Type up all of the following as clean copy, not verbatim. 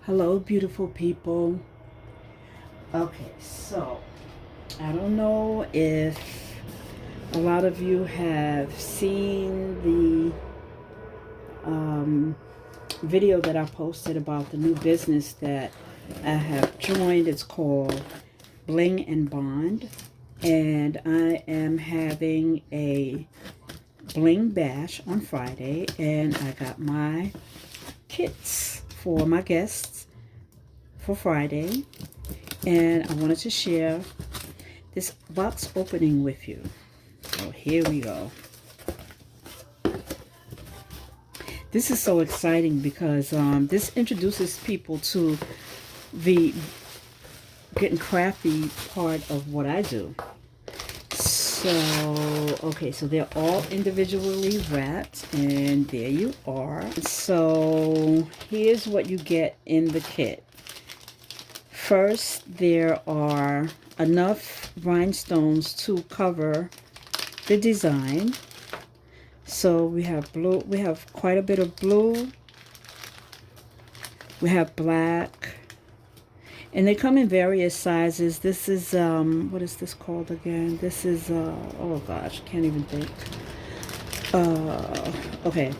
Hello, beautiful people. Okay, so I don't know if a lot of you have seen the video that I posted about the new business that I have joined. It's called Bling and Bond, and I am having a bling bash on Friday, and I got my kits for my guests for Friday. And I wanted to share this box opening with you. So here we go. This is so exciting because this introduces people to the getting crafty part of what I do. So, okay, so they're all individually wrapped, and there you are. So here's what you get in the kit. First, there are enough rhinestones to cover the design. So we have blue, we have quite a bit of blue, we have black, and they come in various sizes. This is, what is this called again? This is, oh gosh, can't even think. Okay,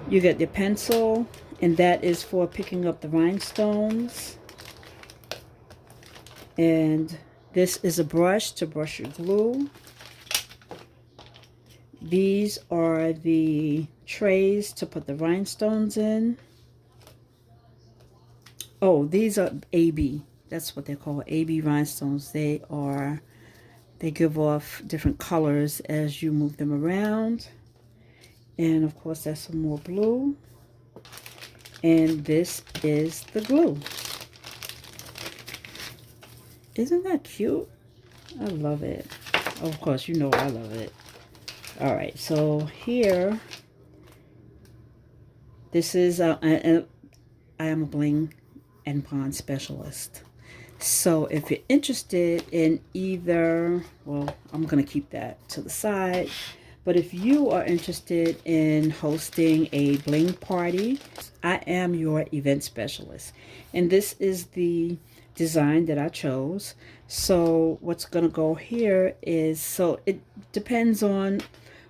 you get the pencil, and that is for picking up the rhinestones. And this is a brush to brush your glue. These are the trays to put the rhinestones in. Oh, these are AB. That's what they're called, AB rhinestones. They give off different colors as you move them around. And of course, that's some more blue. And this is the glue. Isn't that cute? I love it. Of course, you know I love it. All right, so here, this is, I am a Bling and Bond specialist. So if you're interested in either, well, I'm going to keep that to the side. But if you are interested in hosting a bling party, I am your event specialist. And this is the design that I chose. So what's going to go here is, so it depends on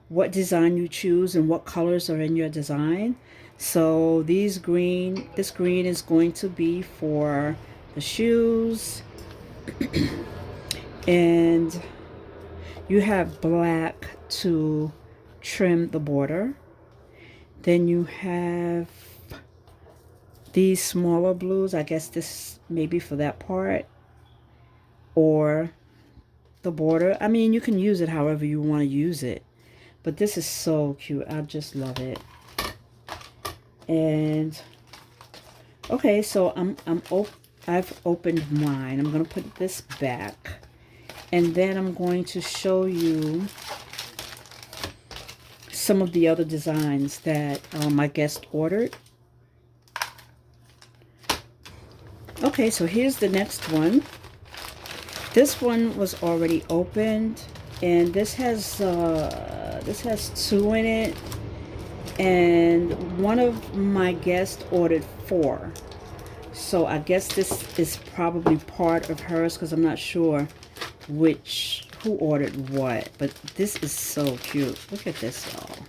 what design you choose and what colors are in your design. So this green is going to be for the shoes. And you have black to trim the border. Then you have these smaller blues. I guess this may be for that part, or the border. I mean, you can use it however you want to use it, but this is so cute. I just love it. And okay, so I've opened mine. I'm gonna put this back, and then I'm going to show you some of the other designs that my guest ordered. Okay, so here's the next one. This one was already opened, and this has two in it, and one of my guests ordered 4. So I guess this is probably part of hers, because I'm not sure who ordered what. But this is so cute. Look at this, y'all.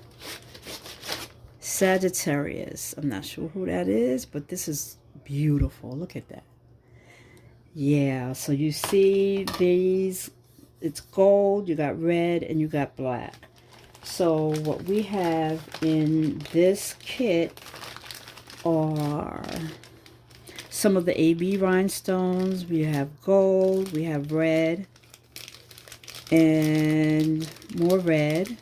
Sagittarius. I'm not sure who that is, but this is beautiful. Look at that. Yeah, so you see these, it's gold, you got red, and you got black. So what we have in this kit are some of the AB rhinestones. We have gold, we have red, and more red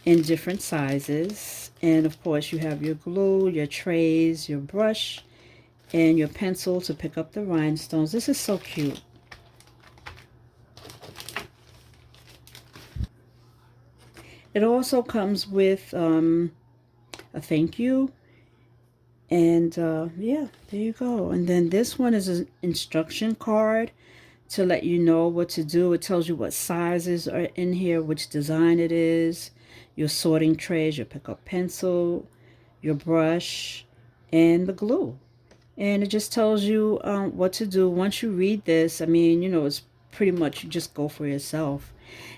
in different sizes. And of course you have your glue, your trays, your brush, and your pencil to pick up the rhinestones. This is so cute. It also comes with a thank you. And yeah, there you go. And then this one is an instruction card to let you know what to do. It tells you what sizes are in here, which design it is, your sorting trays, your pickup pencil, your brush, and the glue. And it just tells you what to do. Once you read this, I mean, you know, it's pretty much you just go for yourself.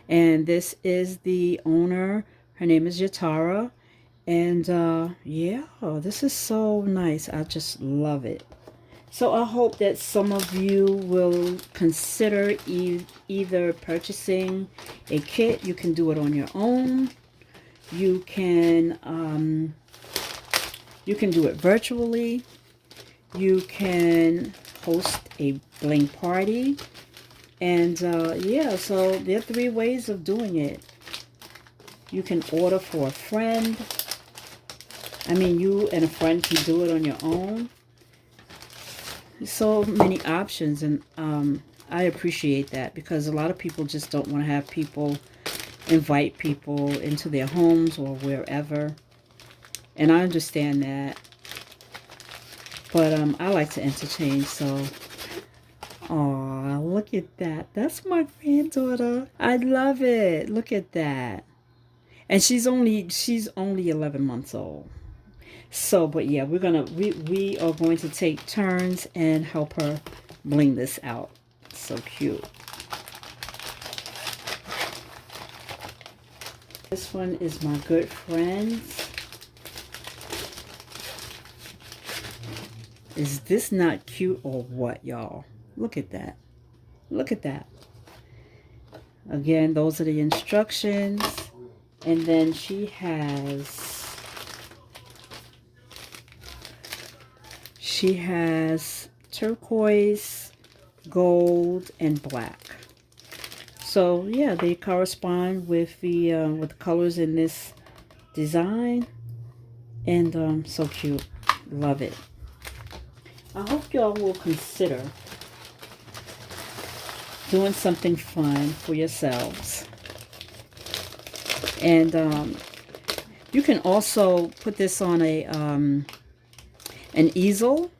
And this is the owner. Her name is Yatara. And yeah, this is so nice. I just love it. So I hope that some of you will consider either purchasing a kit. You can do it on your own. You can do it virtually. You can host a bling party. And yeah, so there are 3 ways of doing it. You can order for a friend. I mean, you and a friend can do it on your own. So many options, and I appreciate that, because a lot of people just don't want to have people invite people into their homes or wherever. And I understand that. But I like to entertain, so... Aw, look at that. That's my granddaughter. I love it. Look at that. And she's only 11 months old. So, but yeah, we are going to take turns and help her bling this out. So cute. This one is my good friends. Is this not cute or what, y'all? Look at that. Look at that. Again, those are the instructions. And then she has turquoise, gold, and black. So yeah, they correspond with the colors in this design. And so cute. Love it. I hope y'all will consider doing something fun for yourselves. And you can also put this on an easel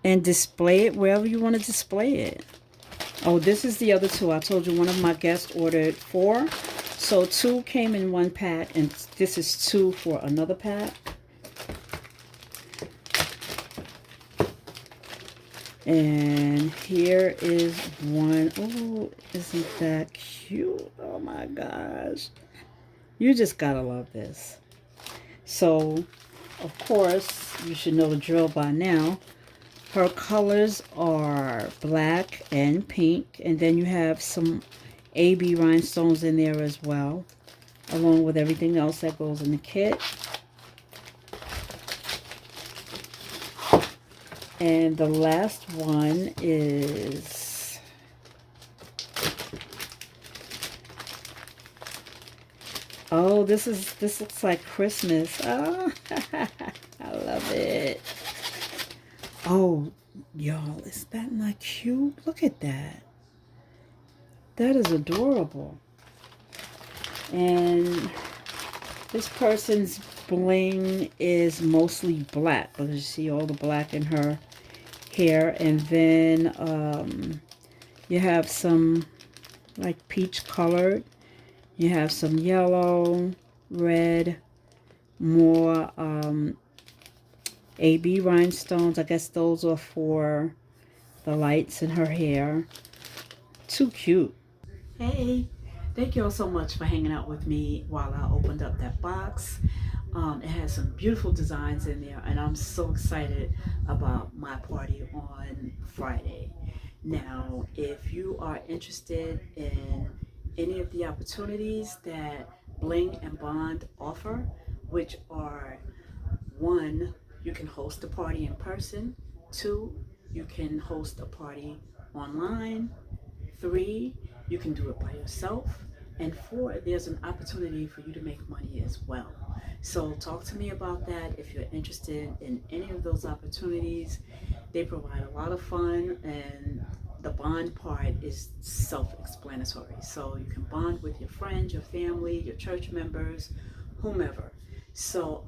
and display it wherever you want to display it. Oh, this is the other 2. I told you one of my guests ordered 4. So 2 came in 1 pack, and this is 2 for another pack. And here is one. Oh, isn't that cute? Oh my gosh. You just gotta love this. So, of course, you should know the drill by now. Her colors are black and pink. And then you have some AB rhinestones in there as well, along with everything else that goes in the kit. And the last one is this looks like Christmas. Oh, I love it. Oh, y'all, is that not cute? Look at that. That is adorable. And this person's bling is mostly black, because you see all the black in her hair. And then you have some like peach colored. You have some yellow, red, more AB rhinestones. I guess those are for the lights in her hair. Too cute. Hey, thank you all so much for hanging out with me while I opened up that box. It has some beautiful designs in there, and I'm so excited about my party on Friday. Now, if you are interested in any of the opportunities that Bling and Bond offer, which are: 1, you can host a party in person. 2, you can host a party online. 3, you can do it by yourself. And 4, there's an opportunity for you to make money as well. So talk to me about that if you're interested in any of those opportunities. They provide a lot of fun, and the bond part is self-explanatory. So you can bond with your friends, your family, your church members, whomever. So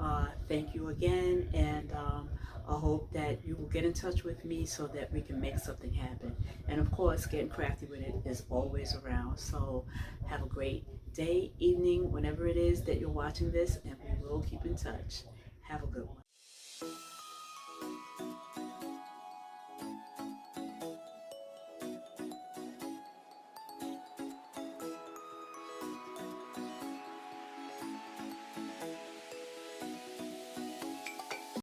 thank you again, and I hope that you will get in touch with me so that we can make something happen. And of course, Getting Crafty with It is always around. So have a great day, evening, whenever it is that you're watching this, and we will keep in touch. Have a good one.